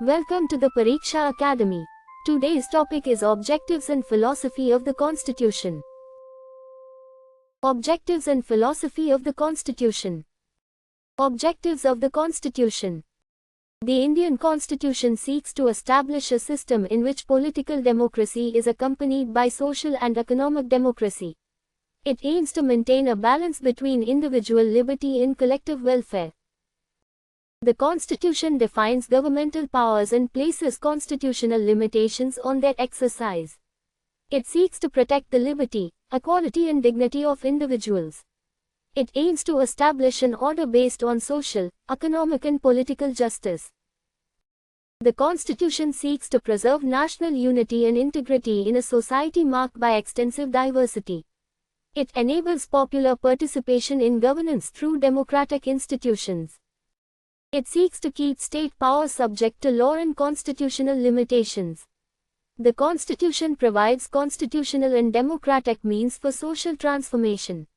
Welcome to the Pariksha Academy. Today's topic is Objectives and Philosophy of the Constitution. Objectives and Philosophy of the Constitution. Objectives of the Constitution. The Indian Constitution seeks to establish a system in which political democracy is accompanied by social and economic democracy. It aims to maintain a balance between individual liberty and collective welfare. The Constitution defines governmental powers and places constitutional limitations on their exercise. It seeks to protect the liberty, equality and dignity of individuals. It aims to establish an order based on social, economic and political justice. The Constitution seeks to preserve national unity and integrity in a society marked by extensive diversity. It enables popular participation in governance through democratic institutions. It seeks to keep state power subject to law and constitutional limitations. The Constitution provides constitutional and democratic means for social transformation.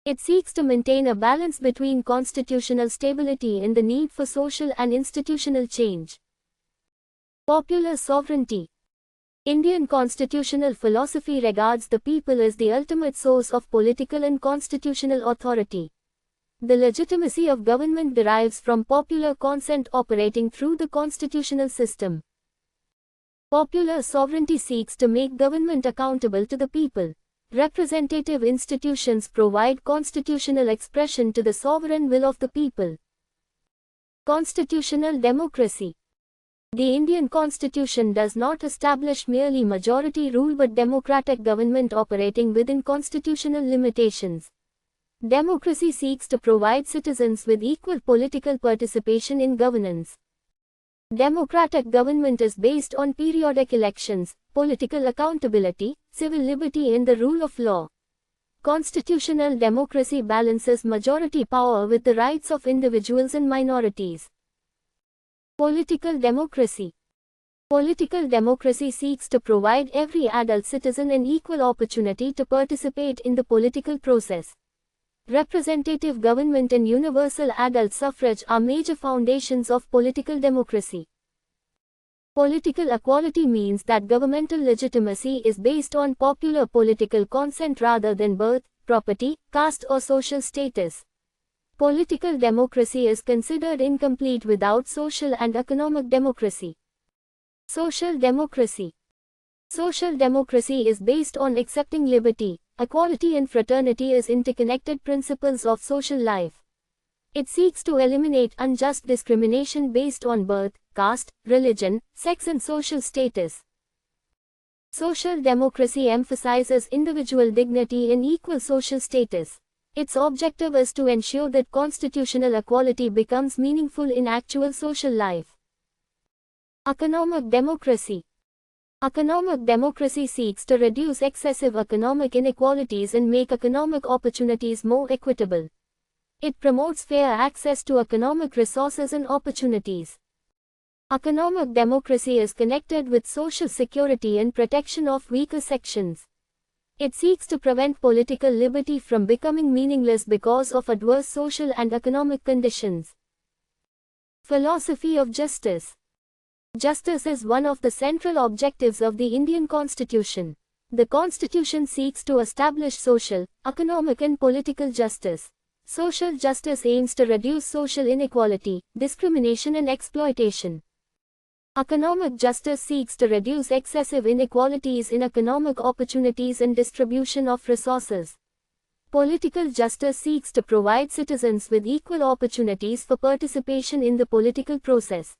It seeks to maintain a balance between constitutional stability and the need for social and institutional change. Popular sovereignty. Indian constitutional philosophy regards the people as the ultimate source of political and constitutional authority. The legitimacy of government derives from popular consent operating through the constitutional system. Popular sovereignty seeks to make government accountable to the people. Representative institutions provide constitutional expression to the sovereign will of the people. Constitutional democracy. The Indian Constitution does not establish merely majority rule but democratic government operating within constitutional limitations. Democracy seeks to provide citizens with equal political participation in governance. Democratic government is based on periodic elections, political accountability, civil liberty and the rule of law. Constitutional democracy balances majority power with the rights of individuals and minorities. Political democracy. Political democracy seeks to provide every adult citizen an equal opportunity to participate in the political process. Representative government and universal adult suffrage are major foundations of political democracy. Political equality means that governmental legitimacy is based on popular political consent rather than birth, property, caste or social status. Political democracy is considered incomplete without social and economic democracy. Social democracy. Social democracy is based on accepting liberty, equality and fraternity as interconnected principles of social life. It seeks to eliminate unjust discrimination based on birth, caste, religion, sex and social status. Social democracy emphasizes individual dignity and equal social status. Its objective is to ensure that constitutional equality becomes meaningful in actual social life. Economic democracy. Economic democracy seeks to reduce excessive economic inequalities and make economic opportunities more equitable. It promotes fair access to economic resources and opportunities. Economic democracy is connected with social security and protection of weaker sections. It seeks to prevent political liberty from becoming meaningless because of adverse social and economic conditions. Philosophy of justice. Justice is one of the central objectives of the Indian Constitution. The Constitution seeks to establish social, economic and political justice. Social justice aims to reduce social inequality, discrimination and exploitation. Economic justice seeks to reduce excessive inequalities in economic opportunities and distribution of resources. Political justice seeks to provide citizens with equal opportunities for participation in the political process.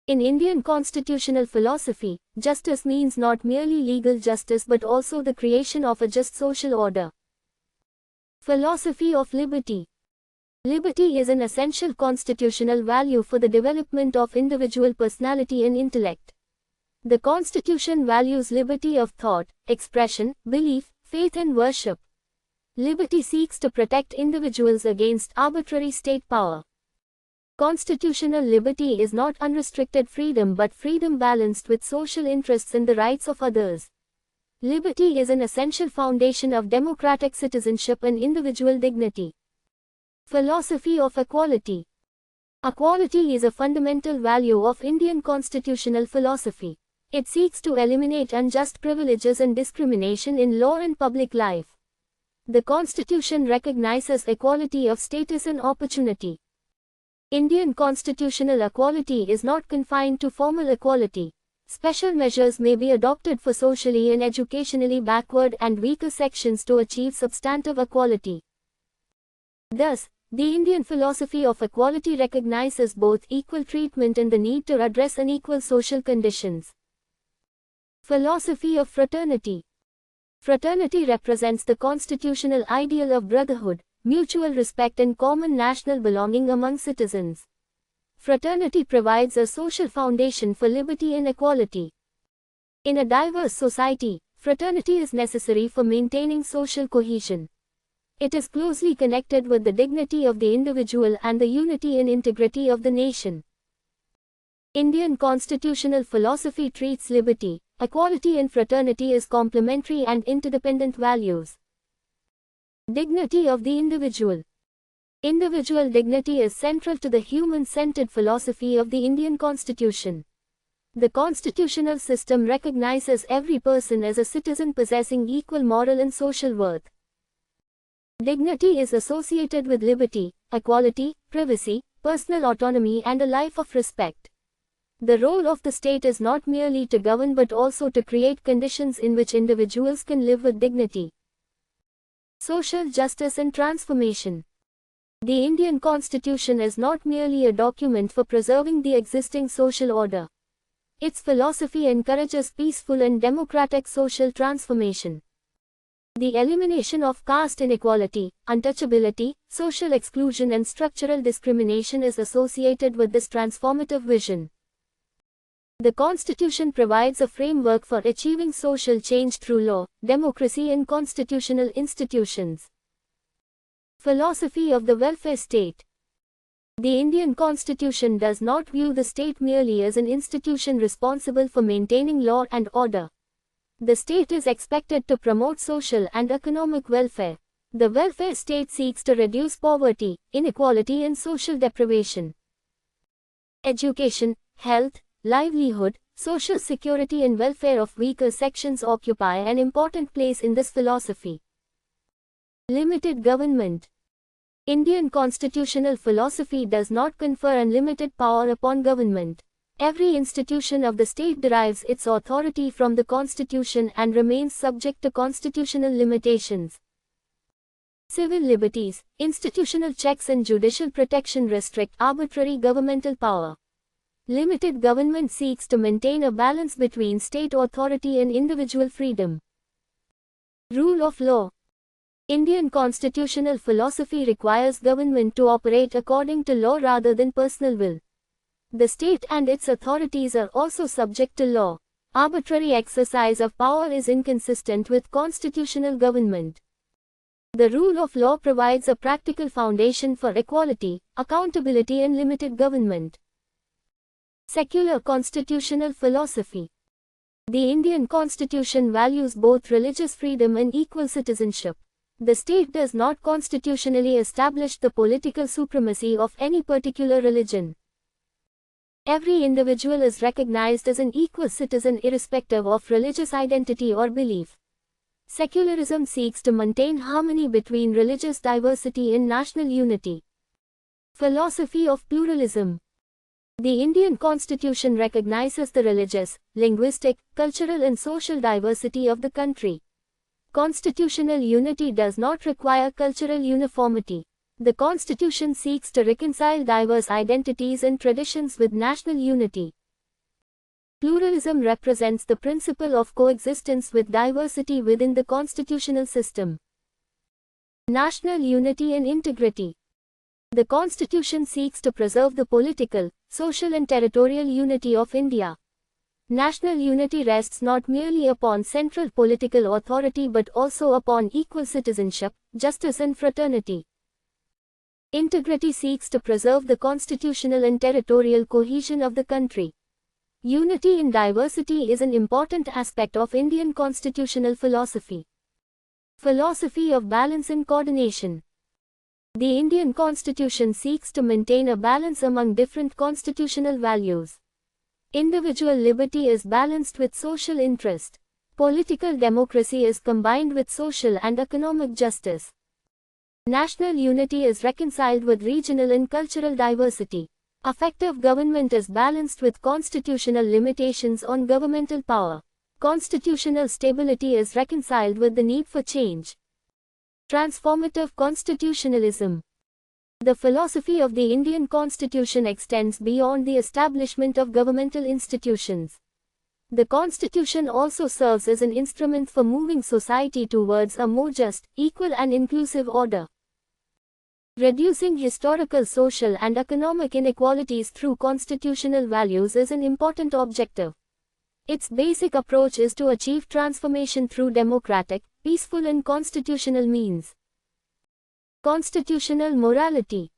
In Indian constitutional philosophy, justice means not merely legal justice but also the creation of a just social order. Philosophy of liberty. Liberty is an essential constitutional value for the development of individual personality and intellect. The Constitution values liberty of thought, expression, belief, faith and worship. Liberty seeks to protect individuals against arbitrary state power. Constitutional liberty is not unrestricted freedom but freedom balanced with social interests and the rights of others. Liberty is an essential foundation of democratic citizenship and individual dignity. Philosophy of equality. Equality is a fundamental value of Indian constitutional philosophy. It seeks to eliminate unjust privileges and discrimination in law and public life. The Constitution recognizes equality of status and opportunity. Indian constitutional equality is not confined to formal equality. Special measures may be adopted for socially and educationally backward and weaker sections to achieve substantive equality. Thus, the Indian philosophy of equality recognizes both equal treatment and the need to address unequal social conditions. Philosophy of fraternity. Fraternity represents the constitutional ideal of brotherhood, mutual respect and common national belonging among citizens. Fraternity provides a social foundation for liberty and equality. In a diverse society, fraternity is necessary for maintaining social cohesion. It is closely connected with the dignity of the individual and the unity and integrity of the nation. Indian constitutional philosophy treats liberty, equality and fraternity as complementary and interdependent values. Dignity of the individual. Individual dignity is central to the human-centered philosophy of the Indian Constitution. The constitutional system recognizes every person as a citizen possessing equal moral and social worth. Dignity is associated with liberty, equality, privacy, personal autonomy and a life of respect. The role of the state is not merely to govern but also to create conditions in which individuals can live with dignity. Social justice and transformation. The Indian Constitution is not merely a document for preserving the existing social order. Its philosophy encourages peaceful and democratic social transformation. The elimination of caste inequality, untouchability, social exclusion and structural discrimination is associated with this transformative vision. The Constitution provides a framework for achieving social change through law, democracy and constitutional institutions. Philosophy of the welfare state. The Indian Constitution does not view the state merely as an institution responsible for maintaining law and order. The state is expected to promote social and economic welfare. The welfare state seeks to reduce poverty, inequality and social deprivation. Education, health, livelihood, social security and welfare of weaker sections occupy an important place in this philosophy. Limited government. Indian constitutional philosophy does not confer unlimited power upon government. Every institution of the state derives its authority from the Constitution and remains subject to constitutional limitations. Civil liberties, institutional checks and judicial protection restrict arbitrary governmental power. Limited government seeks to maintain a balance between state authority and individual freedom. Rule of law. Indian constitutional philosophy requires government to operate according to law rather than personal will. The state and its authorities are also subject to law. Arbitrary exercise of power is inconsistent with constitutional government. The rule of law provides a practical foundation for equality, accountability and limited government. Secular constitutional philosophy. The Indian Constitution values both religious freedom and equal citizenship. The state does not constitutionally establish the political supremacy of any particular religion. Every individual is recognized as an equal citizen irrespective of religious identity or belief. Secularism seeks to maintain harmony between religious diversity and national unity. Philosophy of pluralism. The Indian Constitution recognizes the religious, linguistic, cultural and social diversity of the country. Constitutional unity does not require cultural uniformity. The Constitution seeks to reconcile diverse identities and traditions with national unity. Pluralism represents the principle of coexistence with diversity within the constitutional system. National unity and integrity. The Constitution seeks to preserve the political, social and territorial unity of India. National unity rests not merely upon central political authority but also upon equal citizenship, justice and fraternity. Integrity seeks to preserve the constitutional and territorial cohesion of the country. Unity in diversity is an important aspect of Indian constitutional philosophy. Philosophy of balance and coordination. The Indian Constitution seeks to maintain a balance among different constitutional values. Individual liberty is balanced with social interest. Political democracy is combined with social and economic justice. National unity is reconciled with regional and cultural diversity. Effective government is balanced with constitutional limitations on governmental power. Constitutional stability is reconciled with the need for change. Transformative constitutionalism. The philosophy of the Indian Constitution extends beyond the establishment of governmental institutions. The Constitution also serves as an instrument for moving society towards a more just, equal and inclusive order. Reducing historical, social and economic inequalities through constitutional values is an important objective. Its basic approach is to achieve transformation through democratic, peaceful and constitutional means. Constitutional morality.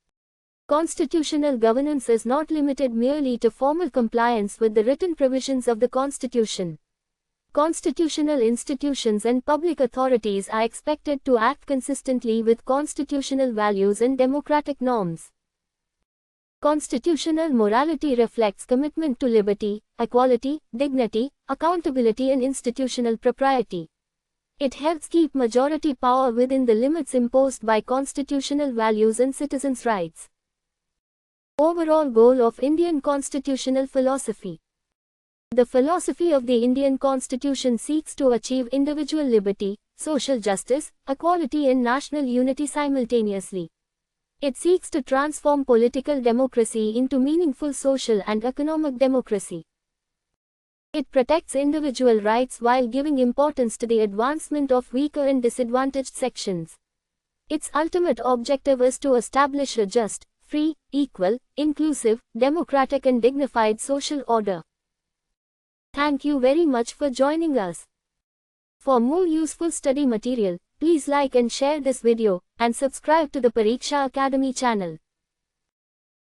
Constitutional governance is not limited merely to formal compliance with the written provisions of the Constitution. Constitutional institutions and public authorities are expected to act consistently with constitutional values and democratic norms. Constitutional morality reflects commitment to liberty, equality, dignity, accountability and institutional propriety. It helps keep majority power within the limits imposed by constitutional values and citizens' rights. Overall goal of Indian constitutional philosophy. The philosophy of the Indian Constitution seeks to achieve individual liberty, social justice, equality and national unity simultaneously. It seeks to transform political democracy into meaningful social and economic democracy. It protects individual rights while giving importance to the advancement of weaker and disadvantaged sections. Its ultimate objective is to establish a just, free, equal, inclusive, democratic and dignified social order. Thank you very much for joining us. For more useful study material, please like and share this video, and subscribe to the Pariksha Academy channel.